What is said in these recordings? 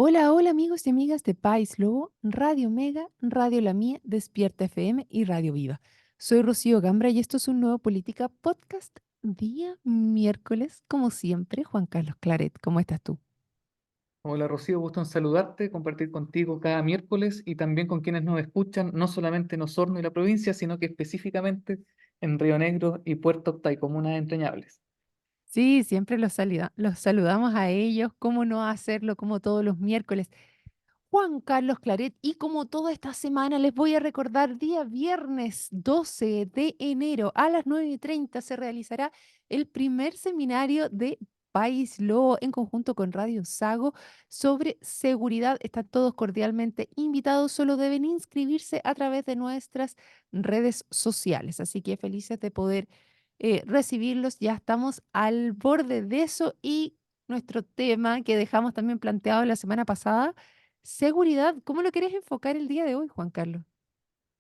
Hola, hola amigos y amigas de País Lobo, Radio Mega, Radio La Mía, Despierta FM y Radio Viva. Soy Rocío Gambra y esto es un nuevo Política Podcast, día miércoles, como siempre, Juan Carlos Claret. ¿Cómo estás tú? Hola Rocío, gusto en saludarte, compartir contigo cada miércoles y también con quienes nos escuchan, no solamente en Osorno y la provincia, sino que específicamente en Río Negro y Puerto Octay, comunas entrañables. Sí, siempre los saludamos a ellos, cómo no hacerlo como todos los miércoles. Juan Carlos Claret, y como toda esta semana les voy a recordar, día viernes 12 de enero a las 9:30 se realizará el primer seminario de País Lobo en conjunto con Radio Sago sobre seguridad. Están todos cordialmente invitados, solo deben inscribirse a través de nuestras redes sociales. Así que felices de poder recibirlos. Ya estamos al borde de eso y nuestro tema que dejamos también planteado la semana pasada. Seguridad, ¿cómo lo quieres enfocar el día de hoy, Juan Carlos?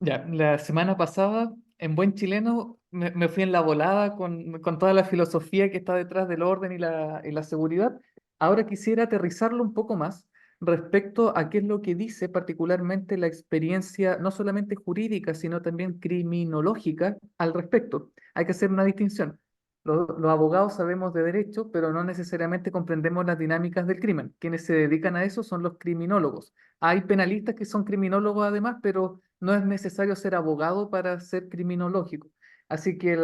Ya, la semana pasada, en buen chileno, me fui en la volada con toda la filosofía que está detrás del orden y la seguridad. Ahora quisiera aterrizarlo un poco más respecto a qué es lo que dice particularmente la experiencia, no solamente jurídica, sino también criminológica al respecto. Hay que hacer una distinción. Los abogados sabemos de derecho, pero no necesariamente comprendemos las dinámicas del crimen. Quienes se dedican a eso son los criminólogos. Hay penalistas que son criminólogos además, pero no es necesario ser abogado para ser criminológico. Así que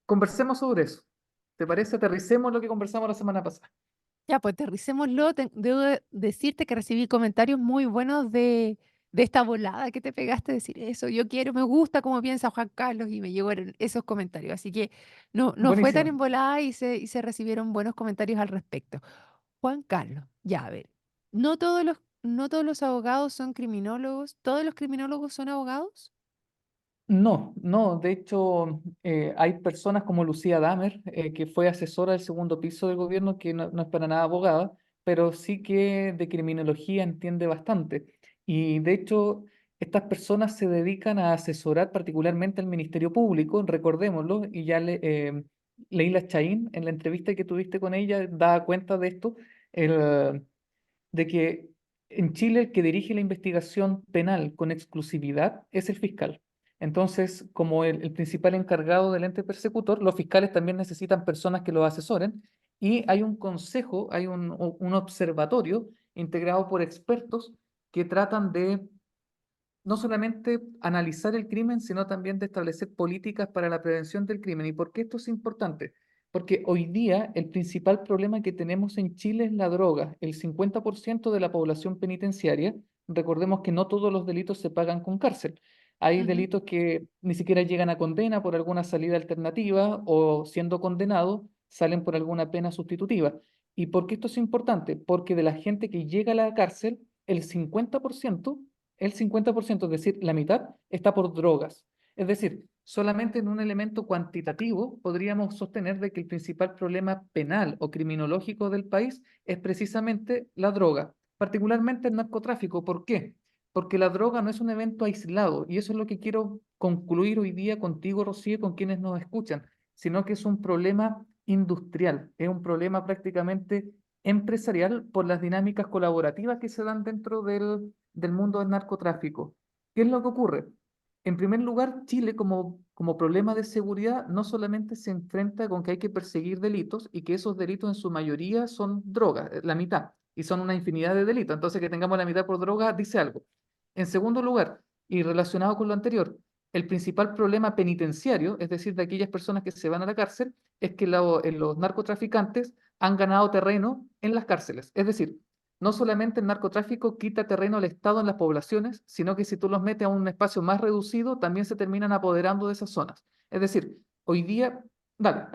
conversemos sobre eso. ¿Te parece? Aterricemos lo que conversamos la semana pasada. Ya, pues aterricémoslo. Debo decirte que recibí comentarios muy buenos de esta volada que te pegaste, decir eso, yo quiero, me gusta cómo piensa Juan Carlos y me llegaron esos comentarios. Así que no fue tan Buenísimo. en volada y se recibieron buenos comentarios al respecto. Juan Carlos, ya a ver, no todos los abogados son criminólogos, ¿todos los criminólogos son abogados? No, no, de hecho hay personas como Lucía Damer, que fue asesora del segundo piso del gobierno, que no es para nada abogada, pero sí que de criminología entiende bastante. Y de hecho, estas personas se dedican a asesorar particularmente al Ministerio Público, recordémoslo, y ya Leila Chaín, en la entrevista que tuviste con ella, da cuenta de esto, de que en Chile el que dirige la investigación penal con exclusividad es el fiscal. Entonces, como el principal encargado del ente persecutor, los fiscales también necesitan personas que los asesoren y hay un consejo, hay un observatorio integrado por expertos que tratan de no solamente analizar el crimen, sino también de establecer políticas para la prevención del crimen. ¿Y por qué esto es importante? Porque hoy día el principal problema que tenemos en Chile es la droga. El 50% de la población penitenciaria, recordemos que no todos los delitos se pagan con cárcel. Hay Ujú. delitos que ni siquiera llegan a condena por alguna salida alternativa o siendo condenados salen por alguna pena sustitutiva. ¿Y por qué esto es importante? Porque de la gente que llega a la cárcel, el 50%, es decir, la mitad, está por drogas. Es decir, solamente en un elemento cuantitativo podríamos sostener de que el principal problema penal o criminológico del país es precisamente la droga, particularmente el narcotráfico. ¿Por qué? Porque la droga no es un evento aislado y eso es lo que quiero concluir hoy día contigo, Rocío, y con quienes nos escuchan, sino que es un problema industrial, es un problema prácticamente empresarial por las dinámicas colaborativas que se dan dentro del mundo del narcotráfico. ¿Qué es lo que ocurre? En primer lugar, Chile como problema de seguridad no solamente se enfrenta con que hay que perseguir delitos y que esos delitos en su mayoría son drogas, la mitad, y son una infinidad de delitos. Entonces, que tengamos la mitad por droga dice algo. En segundo lugar, y relacionado con lo anterior, el principal problema penitenciario, es decir, de aquellas personas que se van a la cárcel, es que los narcotraficantes han ganado terreno en las cárceles. Es decir, no solamente el narcotráfico quita terreno al Estado en las poblaciones, sino que si tú los metes a un espacio más reducido, también se terminan apoderando de esas zonas. Es decir, hoy día, dale,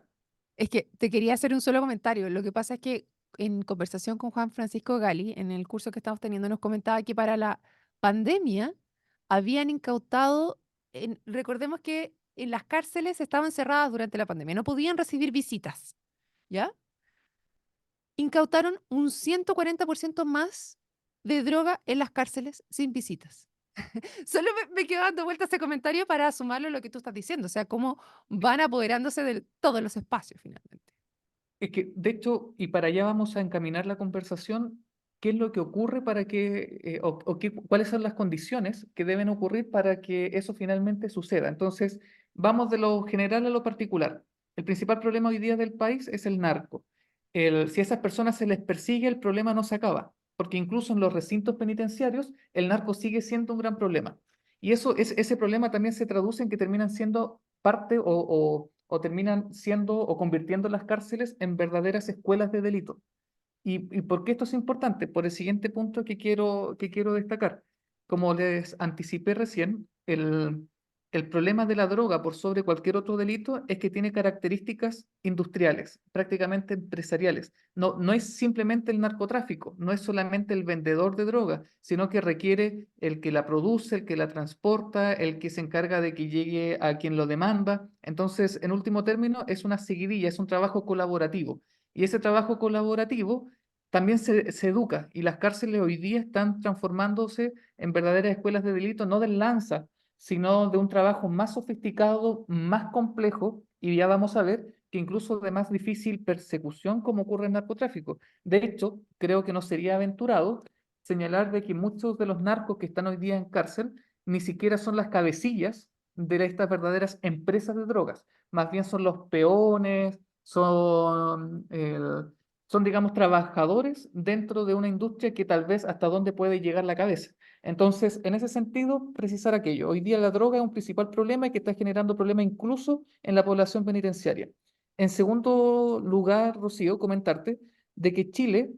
Es que te quería hacer un solo comentario. Lo que pasa es que en conversación con Juan Francisco Gali, en el curso que estamos teniendo, nos comentaba que para la pandemia habían incautado, recordemos que en las cárceles estaban cerradas durante la pandemia, no podían recibir visitas, ¿ya? Incautaron un 140% más de droga en las cárceles sin visitas. Solo me quedo dando vuelta ese comentario para sumarlo a lo que tú estás diciendo, o sea, cómo van apoderándose de todos los espacios finalmente. es que de hecho, y para allá vamos a encaminar la conversación, qué es lo que ocurre para que, cuáles son las condiciones que deben ocurrir para que eso finalmente suceda. Entonces, vamos de lo general a lo particular. El principal problema hoy día del país es el narco. Si a esas personas se les persigue, el problema no se acaba, porque incluso en los recintos penitenciarios, el narco sigue siendo un gran problema. Y ese problema también se traduce en que terminan siendo parte o terminan siendo o convirtiendo las cárceles en verdaderas escuelas de delito. ¿Y por qué esto es importante? Por el siguiente punto que quiero destacar. Como les anticipé recién, el problema de la droga por sobre cualquier otro delito es que tiene características industriales, prácticamente empresariales. No es simplemente el narcotráfico, no es solamente el vendedor de droga, sino que requiere el que la produce, el que la transporta, el que se encarga de que llegue a quien lo demanda. Entonces, en último término, es una seguidilla, es un trabajo colaborativo. Y ese trabajo colaborativo también se educa y las cárceles hoy día están transformándose en verdaderas escuelas de delito, no del lanza, sino de un trabajo más sofisticado, más complejo y ya vamos a ver que incluso de más difícil persecución como ocurre en narcotráfico. De hecho, creo que no sería aventurado señalar de que muchos de los narcos que están hoy día en cárcel ni siquiera son las cabecillas de estas verdaderas empresas de drogas, más bien son los peones, son, digamos, trabajadores dentro de una industria que tal vez hasta dónde puede llegar la cabeza. Entonces, en ese sentido, precisar aquello. Hoy día la droga es un principal problema y que está generando problemas incluso en la población penitenciaria. En segundo lugar, Rocío, comentarte de que Chile,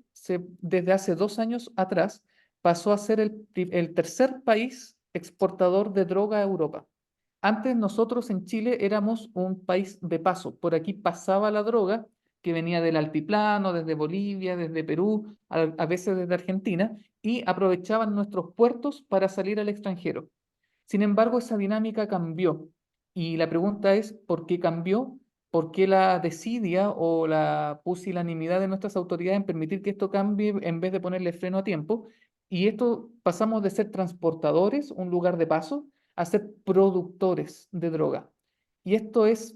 desde hace 2 años atrás, pasó a ser el tercer país exportador de droga a Europa. Antes nosotros en Chile éramos un país de paso. Por aquí pasaba la droga que venía del altiplano, desde Bolivia, desde Perú, a veces desde Argentina, y aprovechaban nuestros puertos para salir al extranjero. Sin embargo, esa dinámica cambió. Y la pregunta es, ¿por qué cambió? ¿Por qué la desidia o la pusilanimidad de nuestras autoridades en permitir que esto cambie en vez de ponerle freno a tiempo? Y esto pasamos de ser transportadores, un lugar de paso, a ser productores de droga. Y esto es,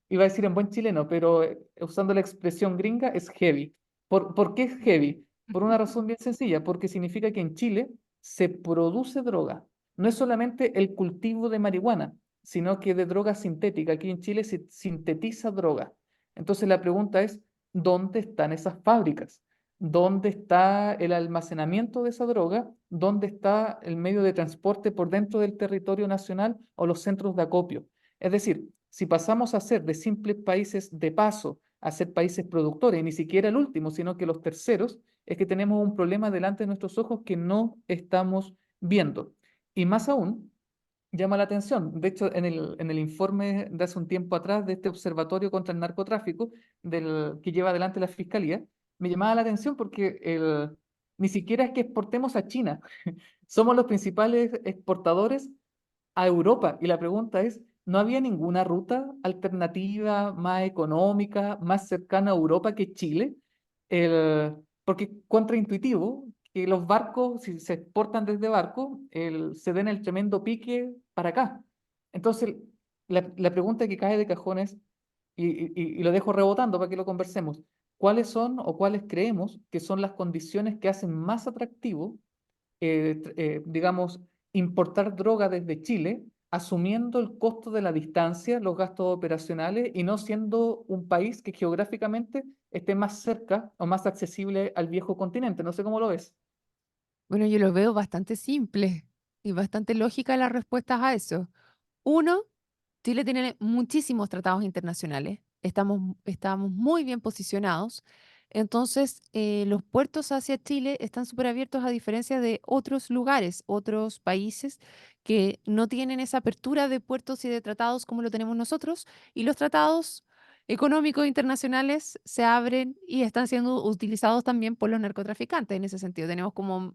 iba a decir en buen chileno, pero usando la expresión gringa, es heavy. ¿Por qué es heavy? Por una razón bien sencilla, porque significa que en Chile se produce droga. No es solamente el cultivo de marihuana, sino que de droga sintética. Aquí en Chile se sintetiza droga. Entonces la pregunta es, ¿dónde están esas fábricas? ¿Dónde está el almacenamiento de esa droga? ¿Dónde está el medio de transporte por dentro del territorio nacional o los centros de acopio? Es decir, si pasamos a ser de simples países de paso a ser países productores, y ni siquiera el último, sino que los terceros, es que tenemos un problema delante de nuestros ojos que no estamos viendo. Y más aún, llama la atención. De hecho, en el informe de hace un tiempo atrás de este Observatorio contra el Narcotráfico que lleva adelante la Fiscalía, me llamaba la atención porque ni siquiera es que exportemos a China. Somos los principales exportadores a Europa. Y la pregunta es, ¿no había ninguna ruta alternativa más económica, más cercana a Europa que Chile? Porque contraintuitivo que los barcos, si se exportan desde barco, se den el tremendo pique para acá. Entonces, la pregunta que cae de cajón es, y lo dejo rebotando para que lo conversemos, ¿cuáles son o cuáles creemos que son las condiciones que hacen más atractivo digamos, importar droga desde Chile, asumiendo el costo de la distancia, los gastos operacionales y no siendo un país que geográficamente esté más cerca o más accesible al viejo continente? No sé cómo lo ves. Bueno, yo lo veo bastante simple y bastante lógica las respuestas a eso. Uno, Chile tiene muchísimos tratados internacionales, estamos muy bien posicionados, entonces los puertos hacia Chile están súper abiertos a diferencia de otros lugares, otros países que no tienen esa apertura de puertos y de tratados como lo tenemos nosotros, y los tratados económicos internacionales se abren y están siendo utilizados también por los narcotraficantes en ese sentido. Tenemos como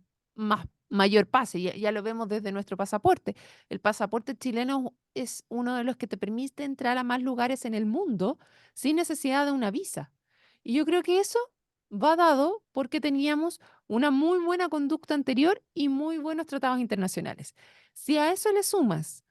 mayor pase, ya lo vemos desde nuestro pasaporte. El pasaporte chileno es uno de los que te permite entrar a más lugares en el mundo sin necesidad de una visa. Y yo creo que eso va dado porque teníamos una muy buena conducta anterior y muy buenos tratados internacionales. Si a eso le sumas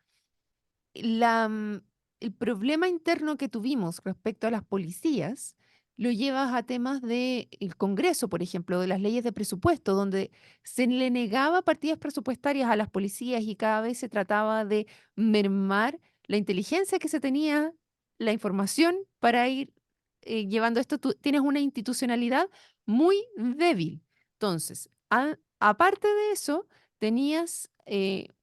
la, mm, el problema interno que tuvimos respecto a las policías, lo llevas a temas del Congreso, por ejemplo, de las leyes de presupuesto, donde se le negaba partidas presupuestarias a las policías y cada vez se trataba de mermar la inteligencia que se tenía, la información para ir llevando esto. Tú tienes una institucionalidad muy débil. Entonces, aparte de eso, tenías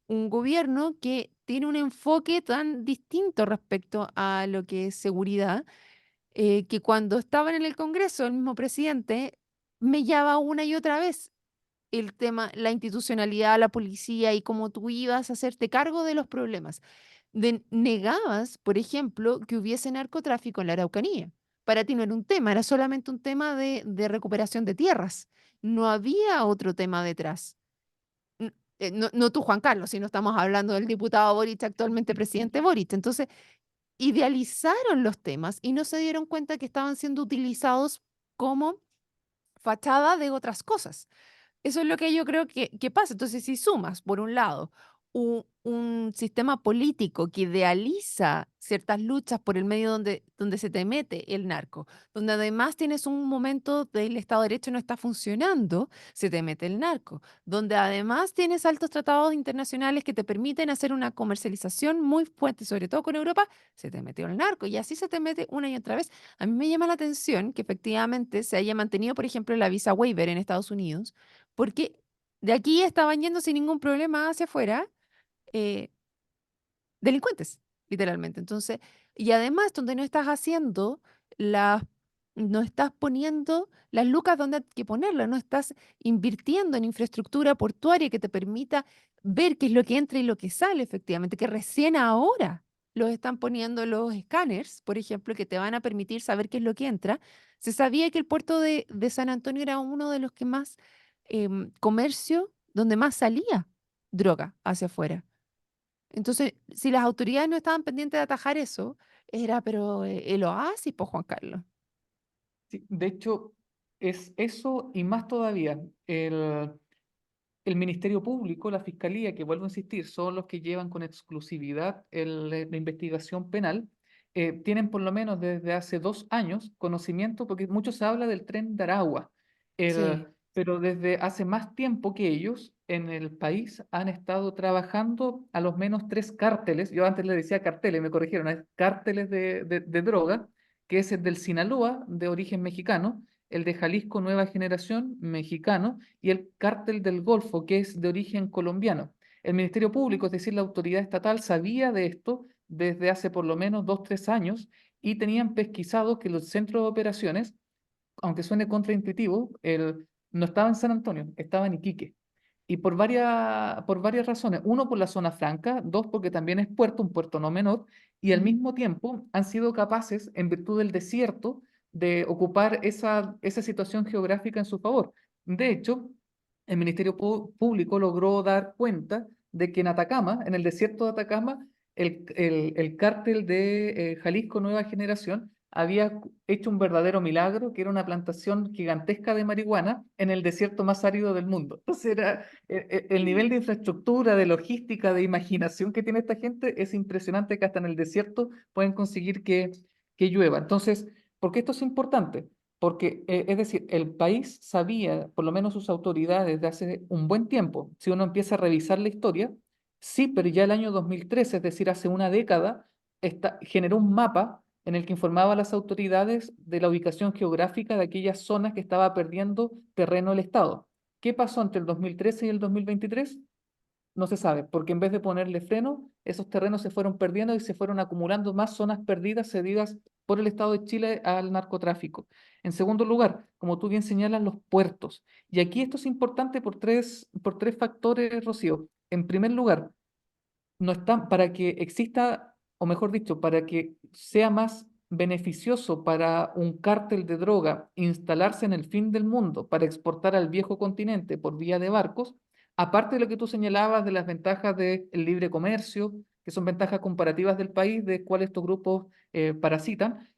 un gobierno que tiene un enfoque tan distinto respecto a lo que es seguridad, que cuando estaban en el Congreso, el mismo presidente mellaba una y otra vez el tema, la institucionalidad, la policía y cómo tú ibas a hacerte cargo de los problemas. Negabas, por ejemplo, que hubiese narcotráfico en la Araucanía. Para ti no era un tema, era solamente un tema de recuperación de tierras. No había otro tema detrás. No, no tú, Juan Carlos, sino estamos hablando del diputado Boric, actualmente presidente Boric. Entonces, idealizaron los temas y no se dieron cuenta que estaban siendo utilizados como fachada de otras cosas. Eso es lo que yo creo que pasa. Entonces, si sumas, por un lado, un sistema político que idealiza ciertas luchas por el medio donde se te mete el narco, donde además tienes un momento del Estado de Derecho no está funcionando, se te mete el narco, donde además tienes altos tratados internacionales que te permiten hacer una comercialización muy fuerte, sobre todo con Europa, se te metió el narco y así se te mete una y otra vez. A mí me llama la atención que efectivamente se haya mantenido, por ejemplo, la visa waiver en Estados Unidos porque de aquí estaban yendo sin ningún problema hacia afuera eh, delincuentes, literalmente. Entonces, y además, donde no estás haciendo las, no estás poniendo las lucas donde hay que ponerlas, no estás invirtiendo en infraestructura portuaria que te permita ver qué es lo que entra y lo que sale, efectivamente, que recién ahora los están poniendo los escáneres, por ejemplo, que te van a permitir saber qué es lo que entra. Se sabía que el puerto de San Antonio era uno de los que más comercio, donde más salía droga hacia afuera. Entonces, si las autoridades no estaban pendientes de atajar eso, era pero el oasis, pues Juan Carlos. Sí, de hecho, es eso y más todavía. El Ministerio Público, la Fiscalía, que vuelvo a insistir, son los que llevan con exclusividad la investigación penal, tienen por lo menos desde hace 2 años conocimiento, porque mucho se habla del tren de Aragua, Sí. pero desde hace más tiempo que ellos en el país han estado trabajando a los menos 3 cárteles, yo antes le decía carteles, me corrigieron, es cárteles de droga, que es el del Sinaloa, de origen mexicano, el de Jalisco Nueva Generación, mexicano, y el Cártel del Golfo, que es de origen colombiano. El Ministerio Público, es decir, la autoridad estatal, sabía de esto desde hace por lo menos 2, 3 años y tenían pesquisado que los centros de operaciones, aunque suene contraintuitivo, no estaba en San Antonio, estaba en Iquique. Y por varias razones. Uno, por la zona franca. Dos, porque también es puerto, un puerto no menor. Y al Ujú. mismo tiempo han sido capaces, en virtud del desierto, de ocupar esa situación geográfica en su favor. De hecho, el Ministerio Público logró dar cuenta de que en Atacama, en el desierto de Atacama, el cártel de Jalisco Nueva Generación había hecho un verdadero milagro, que era una plantación gigantesca de marihuana en el desierto más árido del mundo. Entonces era, el nivel de infraestructura, de logística, de imaginación que tiene esta gente es impresionante, que hasta en el desierto pueden conseguir que llueva. Entonces, ¿por qué esto es importante? Porque, es decir, el país sabía, por lo menos sus autoridades, de hace un buen tiempo, si uno empieza a revisar la historia, sí, pero ya el año 2013, es decir, hace una década, generó un mapa en el que informaba a las autoridades de la ubicación geográfica de aquellas zonas que estaba perdiendo terreno el Estado. ¿Qué pasó entre el 2013 y el 2023? No se sabe, porque en vez de ponerle freno, esos terrenos se fueron perdiendo y se fueron acumulando más zonas perdidas cedidas por el Estado de Chile al narcotráfico. En segundo lugar, como tú bien señalas, los puertos. Y aquí esto es importante por tres factores, Rocío. En primer lugar, no están, para que exista, o mejor dicho, para que sea más beneficioso para un cártel de droga instalarse en el fin del mundo para exportar al viejo continente por vía de barcos, aparte de lo que tú señalabas de las ventajas del libre comercio, que son ventajas comparativas del país, de cuál estos grupos parasitan,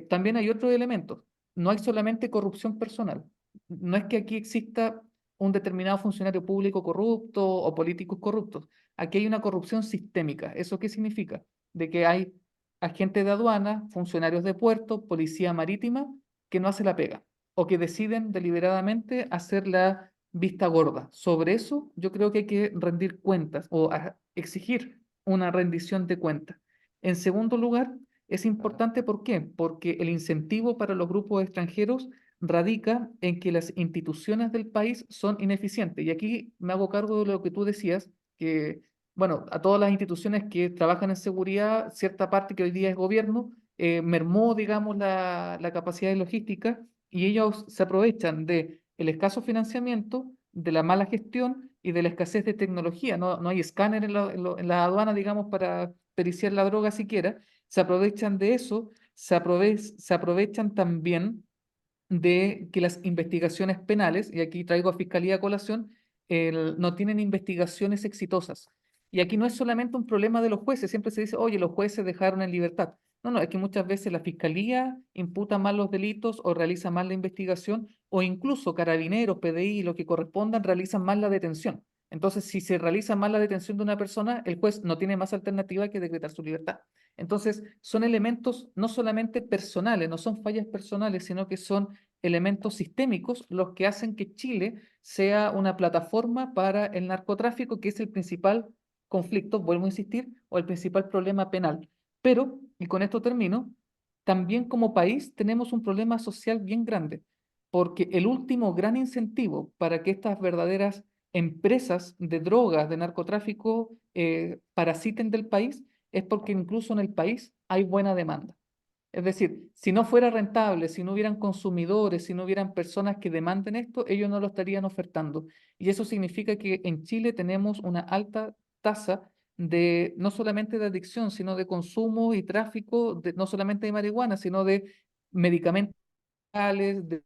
también hay otro elemento. No hay solamente corrupción personal. No es que aquí exista un determinado funcionario público corrupto o políticos corruptos. Aquí hay una corrupción sistémica. ¿Eso qué significa? De que hay agentes de aduana, funcionarios de puerto, policía marítima, que no hace la pega o que deciden deliberadamente hacer la vista gorda. Sobre eso yo creo que hay que rendir cuentas o exigir una rendición de cuentas. En segundo lugar, es importante, ¿por qué? Porque el incentivo para los grupos extranjeros radica en que las instituciones del país son ineficientes. Y aquí me hago cargo de lo que tú decías, que, bueno, a todas las instituciones que trabajan en seguridad, cierta parte que hoy día es gobierno, mermó, digamos, la capacidad de logística y ellos se aprovechan de el escaso financiamiento, de la mala gestión y de la escasez de tecnología. No hay escáner en la aduana, digamos, para periciar la droga siquiera. Se aprovechan de eso, se aprovechan también de que las investigaciones penales, y aquí traigo a Fiscalía a colación, no tienen investigaciones exitosas. Y aquí no es solamente un problema de los jueces, siempre se dice, oye, los jueces dejaron en libertad. No, es que muchas veces la Fiscalía imputa mal los delitos o realiza mal la investigación, o incluso Carabineros, PDI, lo que correspondan, realizan mal la detención. Entonces, si se realiza mal la detención de una persona, el juez no tiene más alternativa que decretar su libertad. Entonces, son elementos no solamente personales, no son fallas personales, sino que son elementos sistémicos los que hacen que Chile sea una plataforma para el narcotráfico, que es el principal conflicto, vuelvo a insistir, o el principal problema penal. Pero, y con esto termino, también como país tenemos un problema social bien grande, porque el último gran incentivo para que estas verdaderas empresas de drogas, de narcotráfico, parasiten del país, es porque incluso en el país hay buena demanda. Es decir, si no fuera rentable, si no hubieran consumidores, si no hubieran personas que demanden esto, ellos no lo estarían ofertando. Y eso significa que en Chile tenemos una alta tasa de no solamente de adicción, sino de consumo y tráfico, no solamente de marihuana, sino de medicamentos, de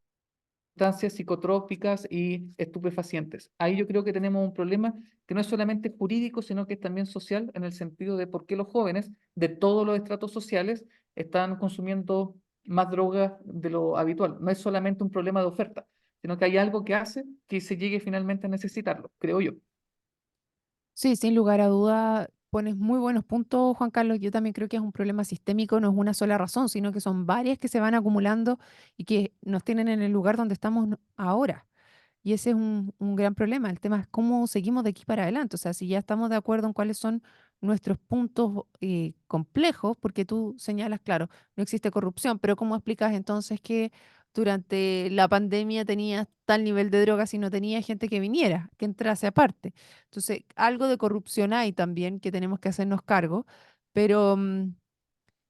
sustancias psicotrópicas y estupefacientes. Ahí yo creo que tenemos un problema que no es solamente jurídico, sino que es también social, en el sentido de por qué los jóvenes de todos los estratos sociales están consumiendo más drogas de lo habitual. No es solamente un problema de oferta, sino que hay algo que hace que se llegue finalmente a necesitarlo, creo yo. Sí, sin lugar a duda, pones muy buenos puntos, Juan Carlos. Yo también creo que es un problema sistémico, no es una sola razón, sino que son varias que se van acumulando y que nos tienen en el lugar donde estamos ahora. Y ese es un gran problema. El tema es cómo seguimos de aquí para adelante. O sea, si ya estamos de acuerdo en cuáles son nuestros puntos complejos, porque tú señalas, claro, no existe corrupción, pero ¿cómo explicas entonces que durante la pandemia tenías tal nivel de drogas y no tenía gente que viniera, que entrase aparte? Entonces, algo de corrupción hay también que tenemos que hacernos cargo, pero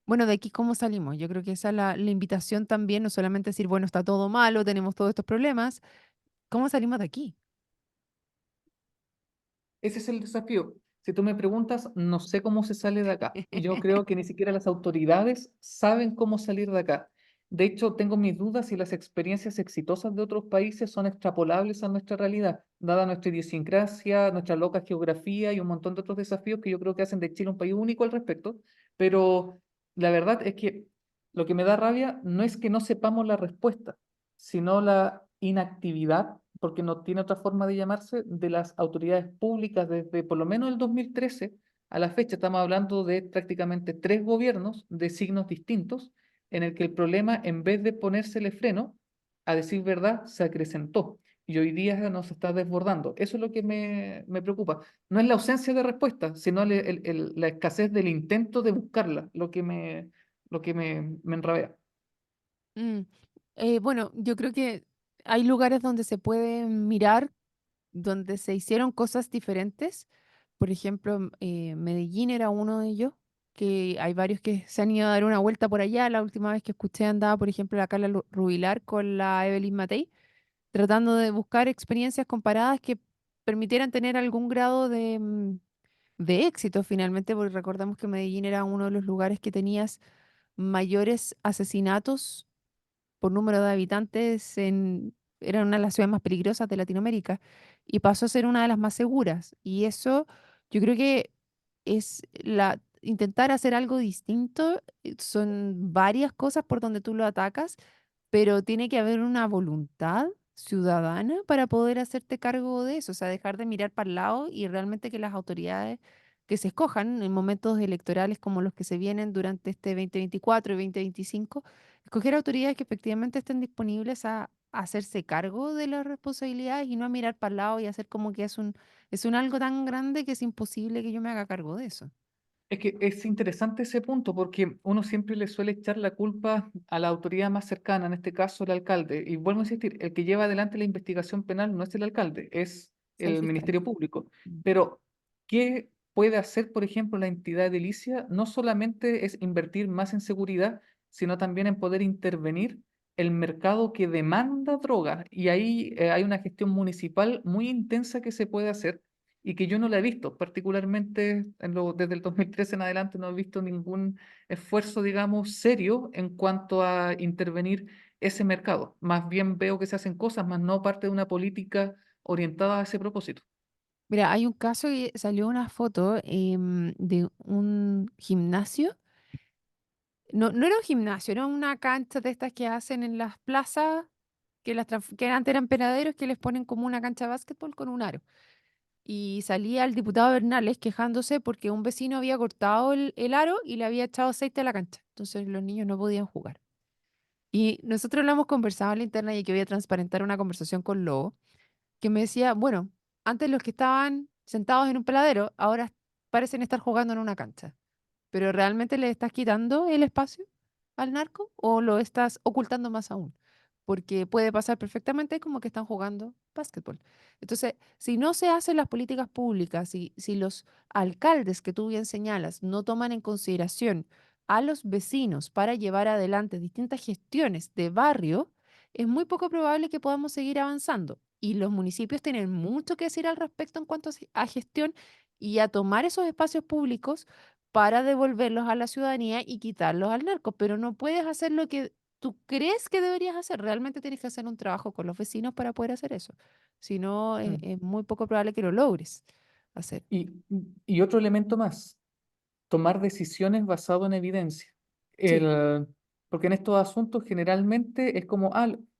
bueno, de aquí cómo salimos. Yo creo que esa es la invitación también, no solamente decir, bueno, está todo malo, tenemos todos estos problemas. ¿Cómo salimos de aquí? Ese es el desafío. Si tú me preguntas, no sé cómo se sale de acá. Y yo creo que ni siquiera las autoridades saben cómo salir de acá. De hecho, tengo mis dudas si las experiencias exitosas de otros países son extrapolables a nuestra realidad, dada nuestra idiosincrasia, nuestra loca geografía y un montón de otros desafíos que yo creo que hacen de Chile un país único al respecto. Pero la verdad es que lo que me da rabia no es que no sepamos la respuesta, sino la inactividad, porque no tiene otra forma de llamarse, de las autoridades públicas desde por lo menos el 2013 a la fecha. Estamos hablando de prácticamente tres gobiernos de signos distintos, en el que el problema, en vez de ponérsele freno, a decir verdad, se acrecentó. Y hoy día nos está desbordando. Eso es lo que me preocupa. No es la ausencia de respuesta, sino la escasez del intento de buscarla, lo que me enrabea. Mm, bueno, yo creo que hay lugares donde se puede mirar, donde se hicieron cosas diferentes. Por ejemplo, Medellín era uno de ellos, que hay varios que se han ido a dar una vuelta por allá. La última vez que escuché andaba, por ejemplo, la Carla Rubilar con la Evelyn Matei, tratando de buscar experiencias comparadas que permitieran tener algún grado de éxito finalmente, porque recordamos que Medellín era uno de los lugares que tenías mayores asesinatos por número de habitantes era una de las ciudades más peligrosas de Latinoamérica y pasó a ser una de las más seguras. Y eso yo creo que es intentar hacer algo distinto. Son varias cosas por donde tú lo atacas, pero tiene que haber una voluntad ciudadana para poder hacerte cargo de eso, o sea, dejar de mirar para el lado y realmente que las autoridades que se escojan en momentos electorales como los que se vienen durante este 2024 y 2025, escoger autoridades que efectivamente estén disponibles a hacerse cargo de las responsabilidades y no a mirar para el lado y hacer como que es un algo tan grande que es imposible que yo me haga cargo de eso. Es que es interesante ese punto porque uno siempre le suele echar la culpa a la autoridad más cercana, en este caso el alcalde. Y vuelvo a insistir, el que lleva adelante la investigación penal no es el alcalde, es Es el el fiscal. Ministerio Público. Mm. Pero, ¿qué puede hacer, por ejemplo, la entidad edilicia? No solamente es invertir más en seguridad, sino también en poder intervenir el mercado que demanda droga. Y ahí hay una gestión municipal muy intensa que se puede hacer y que yo no la he visto, particularmente desde el 2013 en adelante no he visto ningún esfuerzo, digamos, serio en cuanto a intervenir ese mercado. Más bien veo que se hacen cosas, más no parte de una política orientada a ese propósito. Mira, hay un caso y salió una foto de un gimnasio. No, no era un gimnasio, era una cancha de estas que hacen en las plazas, que antes eran peraderos, que les ponen como una cancha de básquetbol con un aro. Y salía el diputado Bernales quejándose porque un vecino había cortado el aro y le había echado aceite a la cancha. Entonces los niños no podían jugar. Y nosotros lo hemos conversado en la interna y que voy a transparentar una conversación con Lobo, que me decía, bueno, antes los que estaban sentados en un peladero, ahora parecen estar jugando en una cancha. ¿Pero realmente le estás quitando el espacio al narco o lo estás ocultando más aún? Porque puede pasar perfectamente como que están jugando básquetbol. Entonces, si no se hacen las políticas públicas, si los alcaldes que tú bien señalas no toman en consideración a los vecinos para llevar adelante distintas gestiones de barrio, es muy poco probable que podamos seguir avanzando. Y los municipios tienen mucho que decir al respecto en cuanto a gestión y a tomar esos espacios públicos para devolverlos a la ciudadanía y quitarlos al narco, pero no puedes hacer lo que tú crees que deberías hacer. Realmente tienes que hacer un trabajo con los vecinos para poder hacer eso. Si no, Mm. es muy poco probable que lo logres hacer. Y otro elemento más, tomar decisiones basado en evidencia. Sí, Porque en estos asuntos generalmente es como,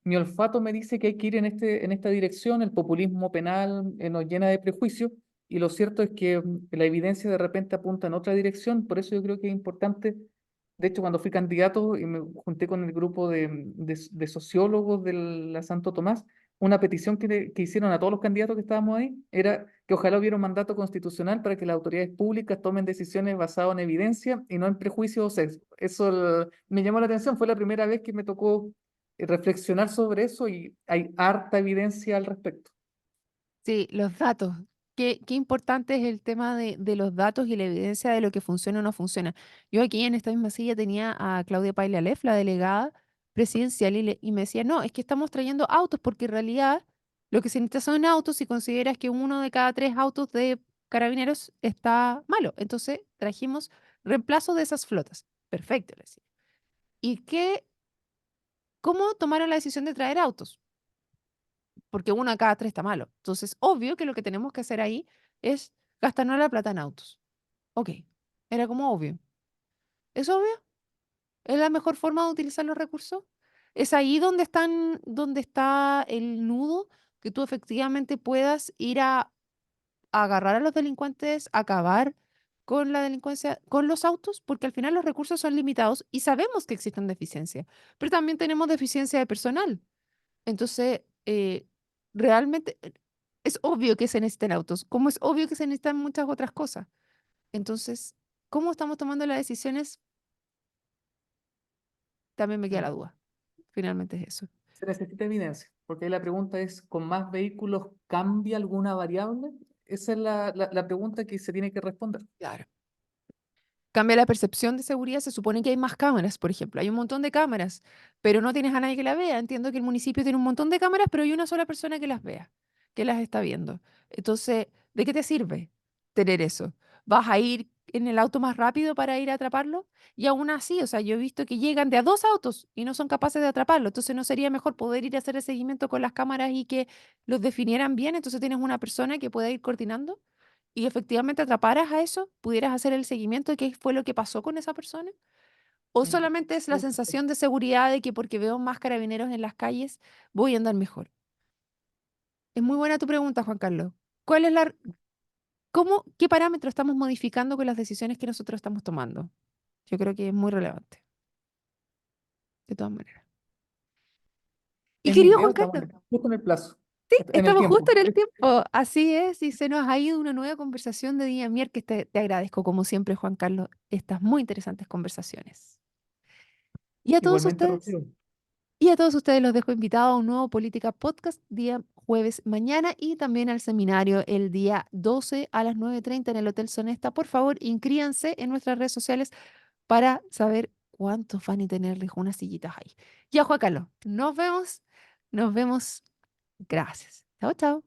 mi olfato me dice que hay que ir en esta dirección, el populismo penal nos llena de prejuicios, y lo cierto es que la evidencia de repente apunta en otra dirección, por eso yo creo que es importante. De hecho, cuando fui candidato y me junté con el grupo de sociólogos de la Santo Tomás, una petición que hicieron a todos los candidatos que estábamos ahí era que ojalá hubiera un mandato constitucional para que las autoridades públicas tomen decisiones basadas en evidencia y no en prejuicios o sesgos. Eso me llamó la atención, fue la primera vez que me tocó reflexionar sobre eso y hay harta evidencia al respecto. sí, los datos. Qué importante es el tema de los datos y la evidencia de lo que funciona o no funciona. Yo aquí en esta misma silla tenía a Claudia Paila Alef, la delegada presidencial, y me decía, no, es que estamos trayendo autos porque en realidad lo que se necesita son autos si consideras que uno de cada tres autos de carabineros está malo. Entonces trajimos reemplazo de esas flotas. Perfecto, le decía. ¿Y cómo tomaron la decisión de traer autos? Porque uno de cada tres está malo. Entonces, obvio que lo que tenemos que hacer ahí es gastarnos la plata en autos. Ok, era como obvio. ¿Es obvio? ¿Es la mejor forma de utilizar los recursos? Es ahí donde está el nudo que tú efectivamente puedas ir a agarrar a los delincuentes, acabar con la delincuencia, con los autos, porque al final los recursos son limitados y sabemos que existen deficiencias, pero también tenemos deficiencia de personal. Entonces, realmente es obvio que se necesitan autos, como es obvio que se necesitan muchas otras cosas. Entonces, ¿cómo estamos tomando las decisiones? También me queda Mm. la duda. Finalmente es eso. Se necesita evidencia, porque ahí la pregunta es, ¿con más vehículos cambia alguna variable? Esa es la pregunta que se tiene que responder. Claro. Cambia la percepción de seguridad, se supone que hay más cámaras, por ejemplo. Hay un montón de cámaras, pero no tienes a nadie que la vea. Entiendo que el municipio tiene un montón de cámaras, pero hay una sola persona que las vea, que las está viendo. Entonces, ¿de qué te sirve tener eso? ¿Vas a ir en el auto más rápido para ir a atraparlo? Y aún así, o sea, yo he visto que llegan de a dos autos y no son capaces de atraparlo. Entonces, ¿no sería mejor poder ir a hacer el seguimiento con las cámaras y que los definieran bien? Entonces, tienes una persona que pueda ir coordinando y efectivamente atraparas a eso, pudieras hacer el seguimiento de qué fue lo que pasó con esa persona, o Mm. solamente es la sensación de seguridad de que porque veo más carabineros en las calles voy a andar mejor. Es muy buena tu pregunta, Juan Carlos. ¿Cuál es qué parámetros estamos modificando con las decisiones que nosotros estamos tomando. Yo creo que es muy relevante, de todas maneras. Y Es mi querido idea, Juan estamos Carlos, justo en el plazo, sí, en el estamos justo tiempo. en el tiempo, así es, y se nos ha ido una nueva conversación de día miércoles. Te agradezco, como siempre, Juan Carlos, estas muy interesantes conversaciones. Y a todos Igualmente, ustedes, Rocío. y a todos ustedes los dejo invitados a un nuevo Política Podcast día jueves mañana y también al seminario el día 12 a las 9:30 en el Hotel Sonesta. Por favor, inscríbanse en nuestras redes sociales para saber cuántos van a tener unas sillitas ahí. Ya, Juan Carlos, nos vemos. Nos vemos. Gracias. Chao, chao.